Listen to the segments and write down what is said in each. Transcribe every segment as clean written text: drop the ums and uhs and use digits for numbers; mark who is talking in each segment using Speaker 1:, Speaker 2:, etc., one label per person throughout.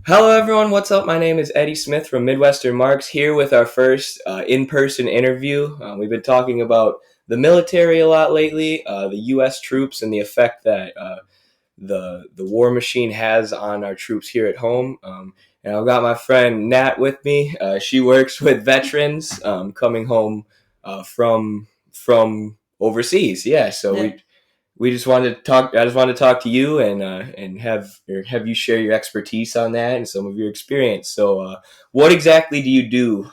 Speaker 1: Hello, everyone. What's up? My name is Eddie Smith from Midwestern Marks here with our first in-person interview. We've been talking about the military a lot lately, the U.S. troops, and the effect that the war machine has on our troops here at home. And I've got my friend Nat with me. She works with veterans coming home from overseas. Yeah, so
Speaker 2: Yeah.
Speaker 1: we just wanted to talk. I just wanted to talk to you and have you share your expertise on that and some of your experience. So, what exactly do you do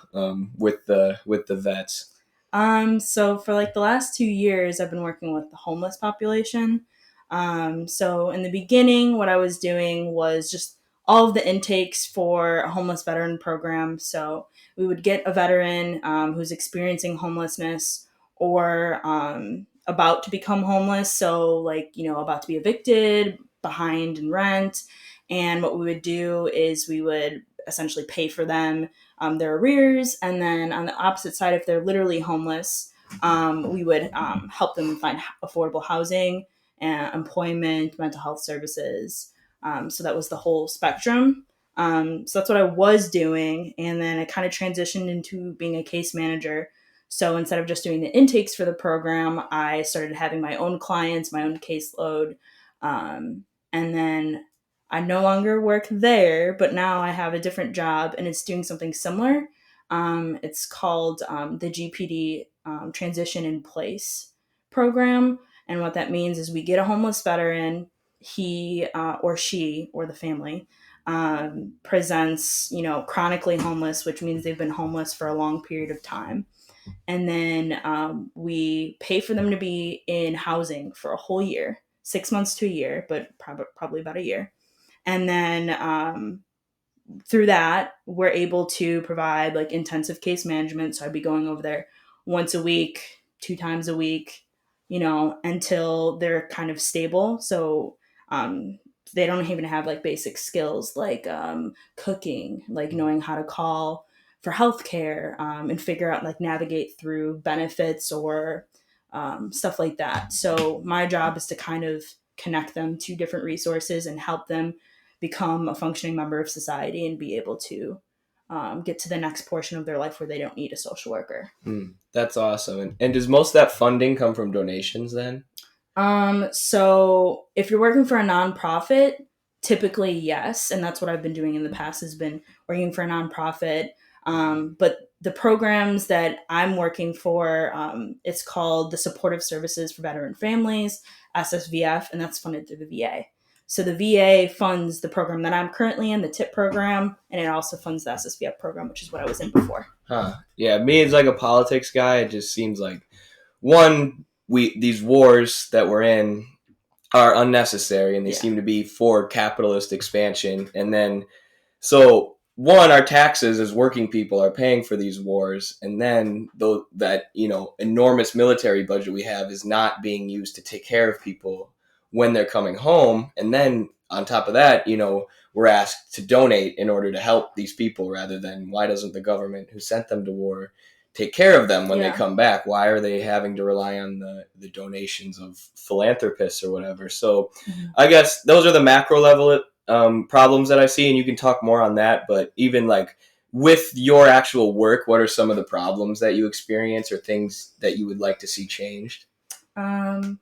Speaker 1: with the vets?
Speaker 2: So for like the last 2 years, I've been working with the homeless population. So in the beginning, what I was doing was just all of the intakes for a homeless veteran program. So we would get a veteran who's experiencing homelessness or about to become homeless. So like, about to be evicted, behind in rent. And what we would do is we would essentially pay for them their arrears. And then on the opposite side, if they're literally homeless, we would help them find affordable housing, employment, mental health services. So that was the whole spectrum. So that's what I was doing. And then I kind of transitioned into being a case manager. So instead of just doing the intakes for the program, I started having my own clients, my own caseload. And then I no longer work there, but now I have a different job and it's doing something similar. It's called the GPD Transition in Place program. And what that means is we get a homeless veteran, he or she or the family presents, chronically homeless, which means they've been homeless for a long period of time. And then we pay for them to be in housing for a whole year, 6 months to a year, but probably about a year. And then through that, we're able to provide like intensive case management. So I'd be going over there once a week, 2 times a week, until they're kind of stable. So they don't even have like basic skills like cooking, like knowing how to call for healthcare and figure out like navigate through benefits or stuff like that. So my job is to kind of connect them to different resources and help them become a functioning member of society and be able to get to the next portion of their life where they don't need a social worker.
Speaker 1: That's awesome. And does most of that funding come from donations then?
Speaker 2: So if you're working for a nonprofit, typically yes, and that's what I've been doing in the past has been working for a nonprofit. But the programs that I'm working for, it's called the Supportive Services for Veteran Families, SSVF, and that's funded through the VA. So the VA funds the program that I'm currently in, the TIP program, and it also funds the SSVF program, which is what I was in before.
Speaker 1: Huh? Yeah, me as like a politics guy, it just seems like one we these wars that we're in are unnecessary and they
Speaker 2: Yeah.
Speaker 1: seem to be for capitalist expansion. And then so one, our taxes as working people are paying for these wars, and then though that enormous military budget we have is not being used to take care of people when they're coming home, and then on top of that, we're asked to donate in order to help these people rather than why doesn't the government who sent them to war take care of them when they
Speaker 2: Yeah.
Speaker 1: come back? Why are they having to rely on the donations of philanthropists or whatever? So
Speaker 2: Mhm.
Speaker 1: I guess those are the macro level problems that I see, and you can talk more on that. But even like with your actual work, what are some of the problems that you experience or things that you would like to see changed?
Speaker 2: Um,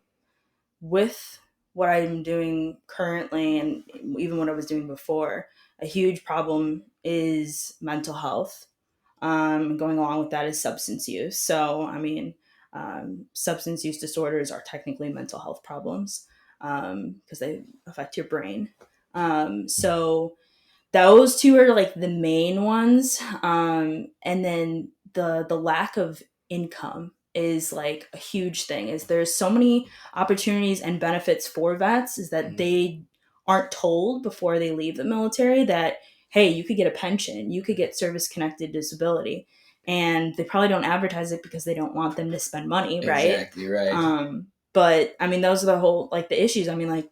Speaker 2: with what I'm doing currently and even what I was doing before, a huge problem is mental health. Going along with that is substance use. So, I mean, substance use disorders are technically mental health problems because they affect your brain. So, those two are like the main ones. And then the lack of income is like a huge thing. Is there's so many opportunities and benefits for vets is that
Speaker 1: Mhm.
Speaker 2: they aren't told before they leave the military that hey, you could get a pension, you could get service connected disability, and they probably don't advertise it because they don't want them to spend money, right?
Speaker 1: Exactly right.
Speaker 2: But I mean, those are the whole like the issues. I mean, like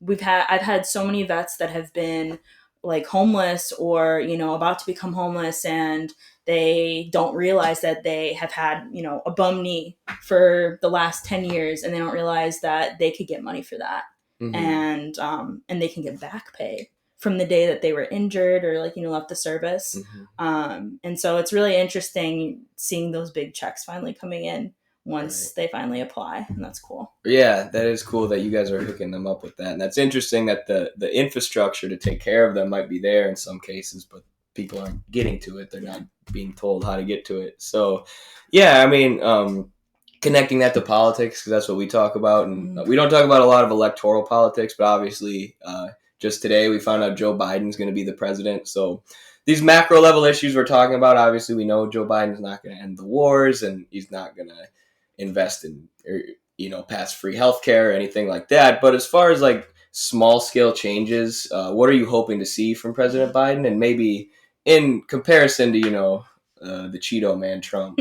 Speaker 2: I've had so many vets that have been like homeless or about to become homeless, and they don't realize that they have had a bum knee for the last 10 years, and they don't realize that they could get money for that,
Speaker 1: Hmm.
Speaker 2: and they can get back pay from the day that they were injured or like, left the service.
Speaker 1: Mhm.
Speaker 2: And so it's really interesting seeing those big checks finally coming in once
Speaker 1: Right.
Speaker 2: they finally apply, and that's cool.
Speaker 1: Yeah, that is cool that you guys are hooking them up with that, and that's interesting that the infrastructure to take care of them might be there in some cases, but people aren't getting to it. They're not being told how to get to it. So, yeah, I mean, connecting that to politics, because that's what we talk about, and we don't talk about a lot of electoral politics, but obviously, just today we found out Joe Biden's going to be the president. So, these macro level issues we're talking about, obviously, we know Joe Biden's not going to end the wars, and he's not going to invest in, pass free healthcare or anything like that. But as far as like small scale changes, what are you hoping to see from President Biden, and maybe in comparison to the Cheeto man Trump?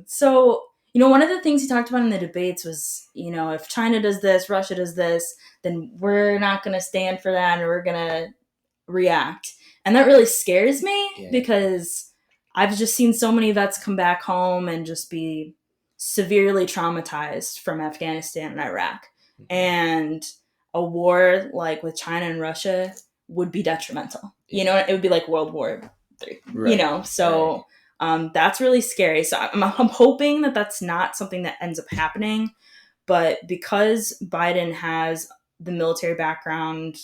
Speaker 2: So one of the things he talked about in the debates was, if China does this, Russia does this, then we're not going to stand for that, and we're going to react. And that really scares me because I've just seen so many vets come back home and just be severely traumatized from Afghanistan and Iraq. Mm-hmm. And a war like with China and Russia would be detrimental. It would be like World War III. Right. So that's really scary. So I'm hoping that that's not something that ends up happening. But because Biden has the military background,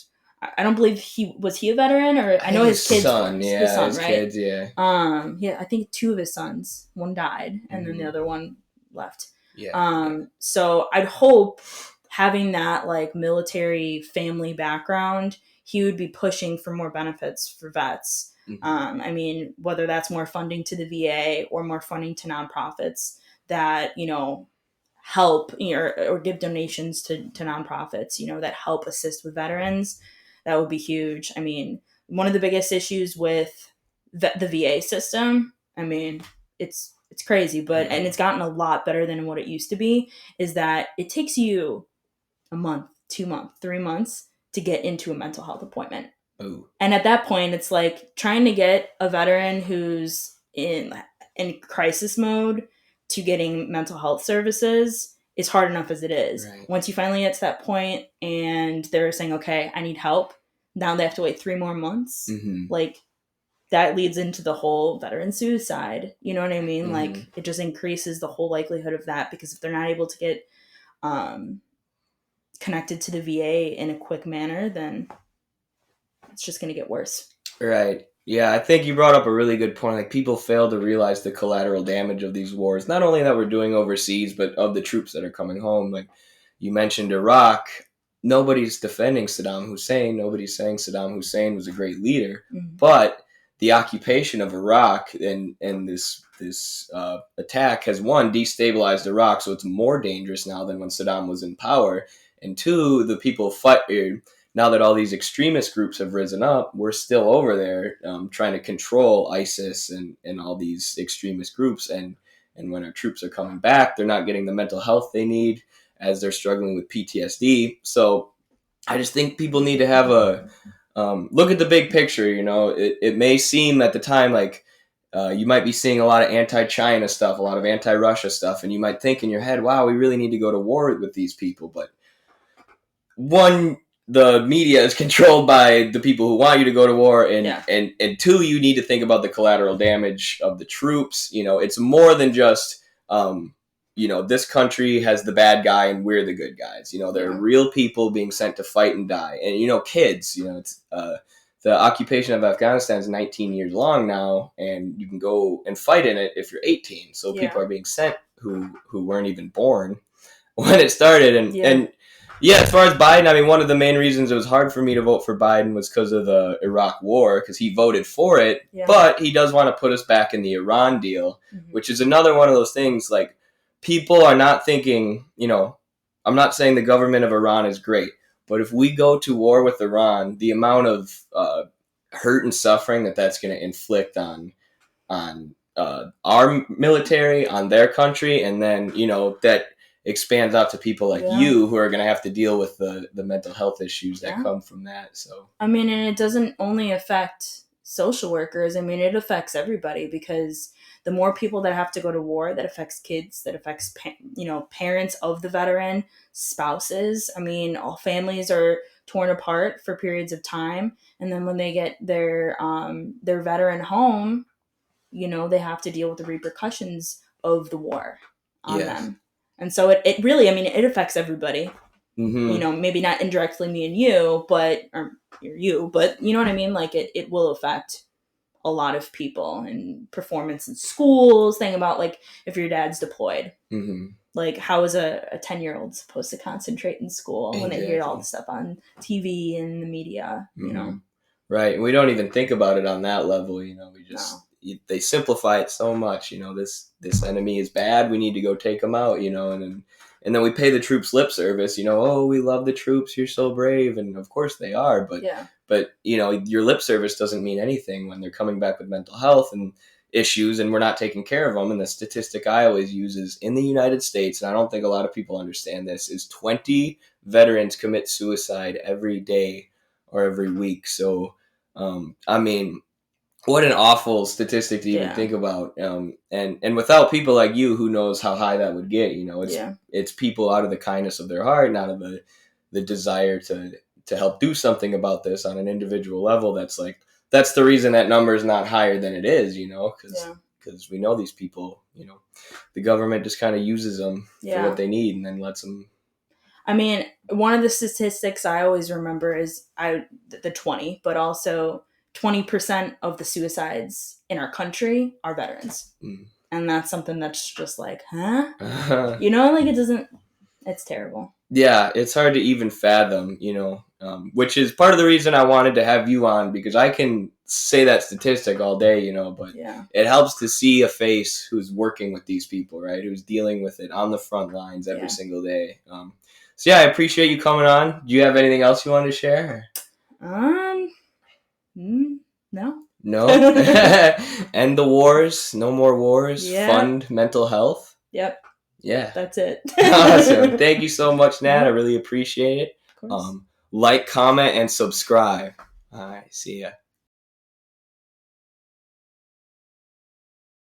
Speaker 2: I don't believe he a veteran, or I know his kids.
Speaker 1: His son, right? Kids, yeah.
Speaker 2: I think 2 of his sons. One died, and then the other one left. Yeah. So I'd hope having that like military family background, he would be pushing for more benefits for vets. Mm-hmm. I mean, whether that's more funding to the VA or more funding to nonprofits that help or give donations to nonprofits that help assist with veterans. That would be huge. I mean, one of the biggest issues with the VA system, I mean, it's crazy, but and it's gotten a lot better than what it used to be, is that it takes you a month, 2 months, 3 months to get into a mental health appointment. Ooh. And at that point, it's like trying to get a veteran who's in crisis mode to getting mental health services is hard enough as it is. Right. Once you finally get to that point and they're saying, okay, I need help, now they have to wait 3 more months. Mm-hmm. Like, that leads into the whole veteran suicide. You know what I mean? Mm-hmm. Like, it just increases the whole likelihood of that, because if they're not able to get connected to the VA in a quick manner, then it's just going to get worse.
Speaker 1: Right. Yeah, I think you brought up a really good point. Like, people fail to realize the collateral damage of these wars, not only that we're doing overseas, but of the troops that are coming home. Like, you mentioned Iraq. Nobody's defending Saddam Hussein. Nobody's saying Saddam Hussein was a great leader. Mm-hmm. But the occupation of Iraq and this attack has, one, destabilized Iraq, so it's more dangerous now than when Saddam was in power. And 2, the people now that all these extremist groups have risen up, we're still over there trying to control ISIS and all these extremist groups. And when our troops are coming back, they're not getting the mental health they need as they're struggling with PTSD. So I just think people need to have a look at the big picture. It may seem at the time like you might be seeing a lot of anti-China stuff, a lot of anti-Russia stuff, and you might think in your head, wow, we really need to go to war with these people. But one, the media is controlled by the people who want you to go to war, and 2, you need to think about the collateral damage of the troops. It's more than just this country has the bad guy and we're the good guys. There are real people being sent to fight and die, and kids. It's the occupation of Afghanistan is 19 years long now, and you can go and fight in it if you're 18. So people are being sent who weren't even born when it started, and as far as Biden, I mean, one of the main reasons it was hard for me to vote for Biden was because of the Iraq war, because he voted for it, but he does want to put us back in the Iran deal, mm-hmm. which is another one of those things, like, people are not thinking, I'm not saying the government of Iran is great, but if we go to war with Iran, the amount of hurt and suffering that's going to inflict on our military, on their country, and then, that expands out to people like you who are going to have to deal with the mental health issues that come from that. So,
Speaker 2: I mean, and it doesn't only affect social workers. I mean, it affects everybody, because the more people that have to go to war, that affects kids, that affects, parents of the veteran, spouses. I mean, all families are torn apart for periods of time, and then when they get their veteran home, they have to deal with the repercussions of the war on
Speaker 1: Yes.
Speaker 2: them. And so it really, I mean, it affects everybody.
Speaker 1: Mm-hmm.
Speaker 2: Maybe not indirectly me and you, but you know what I mean? Like it will affect a lot of people and performance in schools. Think about like if your dad's deployed.
Speaker 1: Mm-hmm.
Speaker 2: Like how is a 10-year-old supposed to concentrate in school when they hear all the stuff on TV and the media,
Speaker 1: Mm-hmm. Right. And we don't even think about it on that level, we just they simplify it so much, this enemy is bad, we need to go take them out, and then we pay the troops lip service, oh, we love the troops, you're so brave, and of course they are, but
Speaker 2: Yeah.
Speaker 1: but your lip service doesn't mean anything when they're coming back with mental health and issues and we're not taking care of them. And the statistic I always use is in the United States, and I don't think a lot of people understand this, is 20 veterans commit suicide every day or every week. So, I mean, what an awful statistic to even think about. And without people like you, who knows how high that would get? It's people out of the kindness of their heart, and out of the desire to help do something about this on an individual level. That's the reason that number is not higher than it is. Because we know these people. The government just kind of uses them for what they need, and then lets them.
Speaker 2: I mean, one of the statistics I always remember is the 20, but also 20% of the suicides in our country are veterans. And that's something that's just like, huh? Like it's terrible.
Speaker 1: Yeah, it's hard to even fathom, which is part of the reason I wanted to have you on, because I can say that statistic all day, but it helps to see a face who's working with these people, right? Who's dealing with it on the front lines every single day. So yeah, I appreciate you coming on. Do you have anything else you wanted to share?
Speaker 2: No.
Speaker 1: No? End the wars. No more wars. Yep. Fund mental health.
Speaker 2: Yep.
Speaker 1: Yeah.
Speaker 2: That's it.
Speaker 1: Awesome. Thank you so much, Nat. I really appreciate it. Like, comment, and subscribe. All right. See ya.